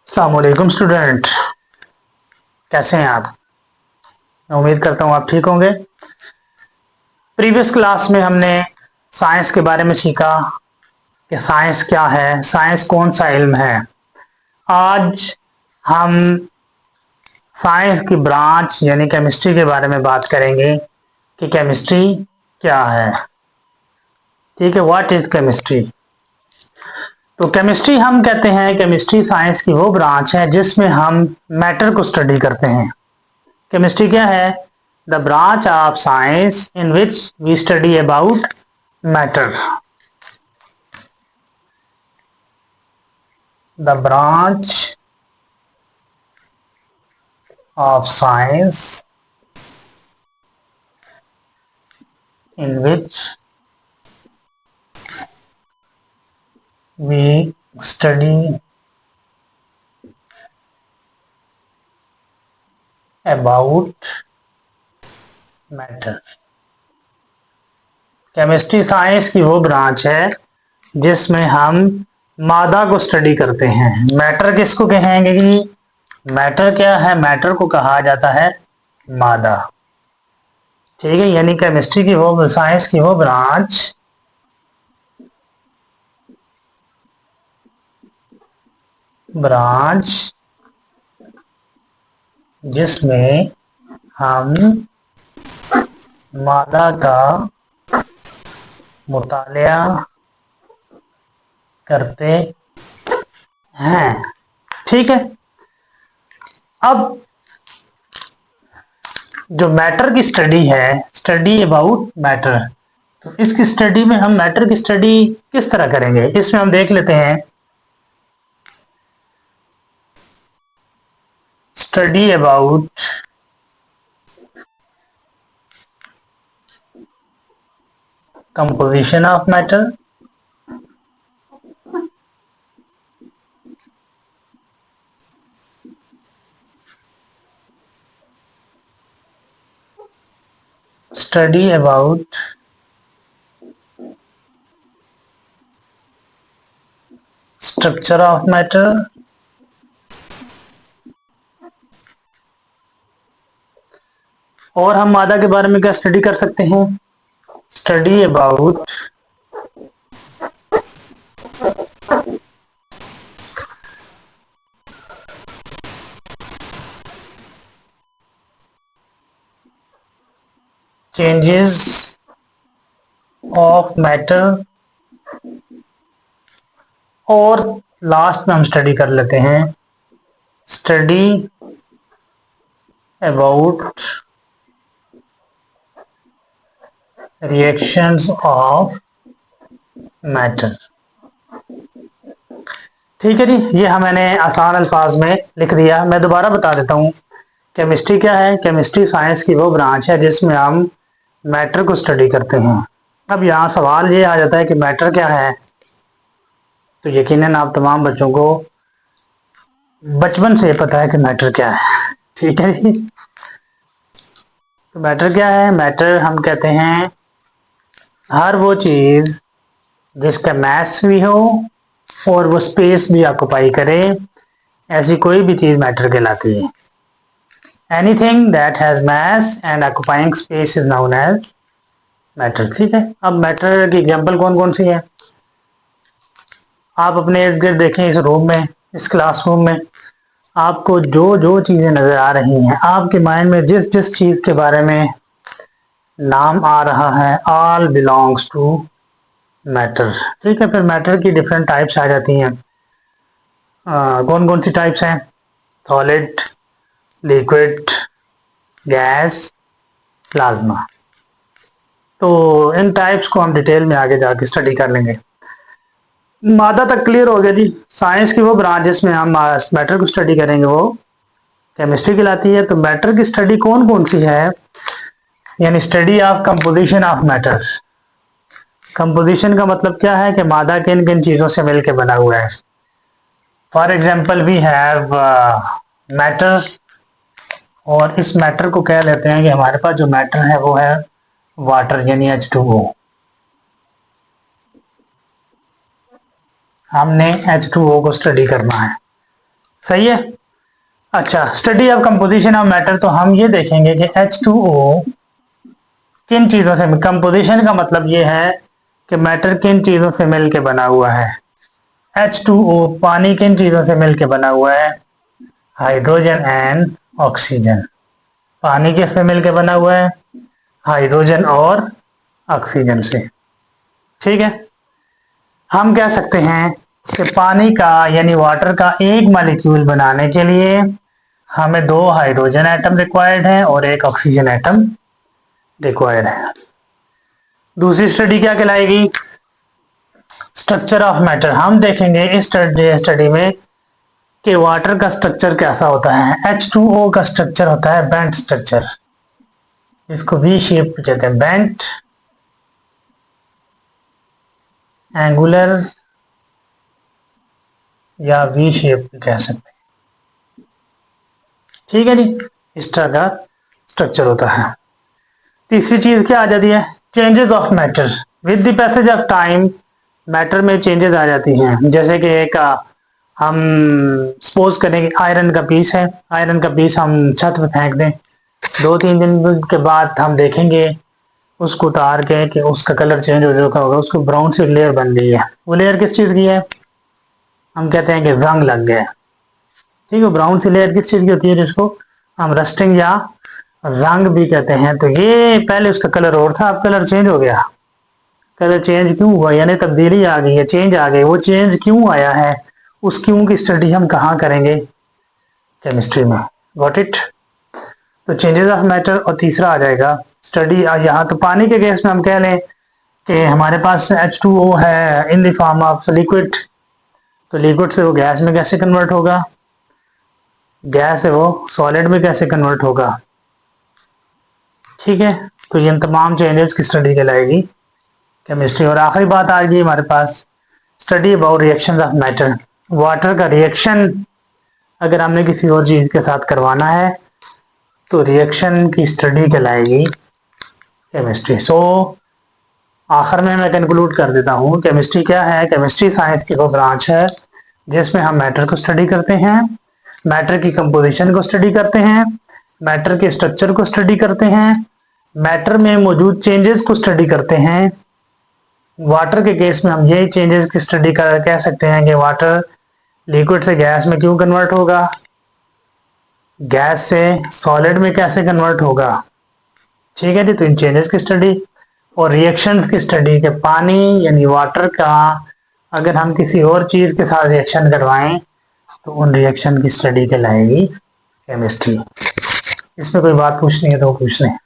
अस्सलामुअलैकुम स्टूडेंट, कैसे हैं आप। मैं उम्मीद करता हूँ आप ठीक होंगे। प्रीवियस क्लास में हमने साइंस के बारे में सीखा कि साइंस क्या है, साइंस कौन सा इल्म है। आज हम साइंस की ब्रांच यानी केमिस्ट्री के बारे में बात करेंगे कि केमिस्ट्री क्या है। ठीक है, व्हाट इज केमिस्ट्री। तो केमिस्ट्री हम कहते हैं, केमिस्ट्री साइंस की वो ब्रांच है जिसमें हम मैटर को स्टडी करते हैं। केमिस्ट्री क्या है? The branch of science in which we study about matter. The branch of science in which we study about matter. Chemistry science की वो ब्रांच है जिसमें हम मादा को स्टडी करते हैं। मैटर किसको कहेंगे कि मैटर क्या है? मैटर को कहा जाता है मादा। ठीक है, यानी केमिस्ट्री की वो साइंस की वो ब्रांच जिसमें हम मादा का मुतालिया करते हैं। ठीक है, अब जो मैटर की स्टडी है, स्टडी अबाउट मैटर, तो इसकी स्टडी में हम मैटर की स्टडी किस तरह करेंगे, इसमें हम देख लेते हैं। Study about composition of matter, study about structure of matter, और हम मादा के बारे में क्या स्टडी कर सकते हैं? Study about changes of matter, और लास्ट में हम स्टडी कर लेते हैं study about reactions of matter. ठीक है जी, ये मैंने आसान अल्फाज में लिख दिया। मैं दोबारा बता देता हूँ, केमिस्ट्री क्या है। केमिस्ट्री साइंस की वो ब्रांच है जिसमें हम मैटर को स्टडी करते हैं। अब यहाँ सवाल ये आ जाता है कि मैटर क्या है, तो यकीनन आप तमाम बच्चों को बचपन से पता है कि मैटर क्या है। ठीक है जी, तो मैटर क्या है? मैटर हम कहते हैं हर वो चीज जिसका मास भी हो और वो स्पेस भी ऑक्युपाई करे, ऐसी कोई भी चीज मैटर कहलाती है। Anything that has mass and occupying space is known as matter. ठीक है, अब मैटर की एग्जांपल कौन कौन सी है? आप अपने इर्द गिर्द देखें, इस रूम में, इस क्लासरूम में आपको जो जो चीजें नजर आ रही हैं, आपके माइंड में जिस जिस चीज के बारे में नाम आ रहा है, ऑल बिलोंग्स टू मैटर। ठीक है, फिर मैटर की डिफरेंट टाइप्स आ जाती हैं। कौन कौन सी टाइप्स हैं? Solid, liquid, gas, plasma. तो इन टाइप्स को हम डिटेल में आगे जाके स्टडी कर लेंगे। मादा तक क्लियर हो गया जी। साइंस की वो ब्रांच जिसमें हम मैटर को स्टडी करेंगे वो केमिस्ट्री कहलाती है। तो मैटर की स्टडी कौन कौन सी है? यानी study of composition of matter. Composition का मतलब क्या है कि मादा किन किन चीजों से मिलकर बना हुआ है। For example we have matter, और इस मैटर को कह लेते हैं कि हमारे पास जो मैटर है वो है वाटर यानी H2O। हमने H2O को स्टडी करना है। सही है। अच्छा, study of composition of matter, तो हम ये देखेंगे कि H2O किन चीजों से, कंपोजिशन का मतलब ये है कि मैटर किन चीजों से मिलके बना हुआ है। H2O पानी किन चीजों से मिलके बना हुआ है, हाइड्रोजन एंड ऑक्सीजन। पानी किससे मिलके बना हुआ है, हाइड्रोजन और ऑक्सीजन से। ठीक है, हम कह सकते हैं कि पानी का यानी वाटर का एक मॉलिक्यूल बनाने के लिए हमें 2 हाइड्रोजन एटम रिक्वायर्ड है और 1 ऑक्सीजन एटम रिक्वायर्ड है। दूसरी स्टडी क्या कहलाएगी, स्ट्रक्चर ऑफ मैटर। हम देखेंगे इस स्टडी में कि वाटर का स्ट्रक्चर कैसा होता है। H2O का स्ट्रक्चर होता है बेंट स्ट्रक्चर, इसको वी शेप कहते हैं, बेंट एंगुलर या वी शेप कह सकते हैं। ठीक है जी, इस तरह का स्ट्रक्चर होता है। तीसरी चीज क्या आ जाती है, changes of matter. With the passage of time matter में चेंजेस आ जाती हैं। जैसे कि एक हम सपोज करें कि आयरन का पीस है, आयरन का पीस हम छत पे फेंक दें, 2-3 दिन के बाद हम देखेंगे उसको उतार के कि उसका कलर चेंज हो चुका होगा, उसको ब्राउन सी लेयर बन गई है। वो लेयर किस चीज़ की है, हम कहते हैं कि जंग लग गया। ठीक है, ब्राउन सी लेयर किस चीज़ की होती है, जिसको हम रस्टिंग या जंग भी कहते हैं। तो ये पहले उसका कलर और था, अब कलर चेंज हो गया। कलर चेंज क्यों हुआ, यानी तब्दीली आ गई है, चेंज आ गई। वो चेंज क्यों आया है, उस क्यों की स्टडी हम कहाँ करेंगे, केमिस्ट्री में। Got it. तो चेंजेस ऑफ मैटर, और तीसरा आ जाएगा स्टडी यहाँ। तो पानी के केस में हम कह लें कि हमारे पास H2O है in the form of liquid, तो लिक्विड से वो गैस में कैसे कन्वर्ट होगा, गैस से वो सॉलिड में कैसे कन्वर्ट होगा। ठीक है, तो ये तमाम चेंजेस की स्टडी कहलाएगी केमिस्ट्री। और आखिरी बात आ गई हमारे पास, study about reaction of matter. Water का रिएक्शन अगर हमने किसी और चीज़ के साथ करवाना है तो रिएक्शन की स्टडी कहलाएगी केमिस्ट्री। सो आखिर में मैं कंक्लूड कर देता हूँ, केमिस्ट्री क्या है। केमिस्ट्री साइंस की वो ब्रांच है जिसमें हम मैटर को स्टडी करते हैं, मैटर की कंपोजिशन को स्टडी करते हैं, मैटर के स्ट्रक्चर को स्टडी करते हैं, मैटर में मौजूद चेंजेस को स्टडी करते हैं। वाटर के केस में हम यही चेंजेस की स्टडी कर कह सकते हैं कि वाटर लिक्विड से गैस में क्यों कन्वर्ट होगा, गैस से सॉलिड में कैसे कन्वर्ट होगा। ठीक है जी, तो इन चेंजेस की स्टडी और रिएक्शंस की स्टडी के पानी यानी वाटर का अगर हम किसी और चीज़ के साथ रिएक्शन करवाएं तो उन रिएक्शन की स्टडी कहलाएगी केमिस्ट्री। इसमें कोई बात पूछनी है तो पूछ लें।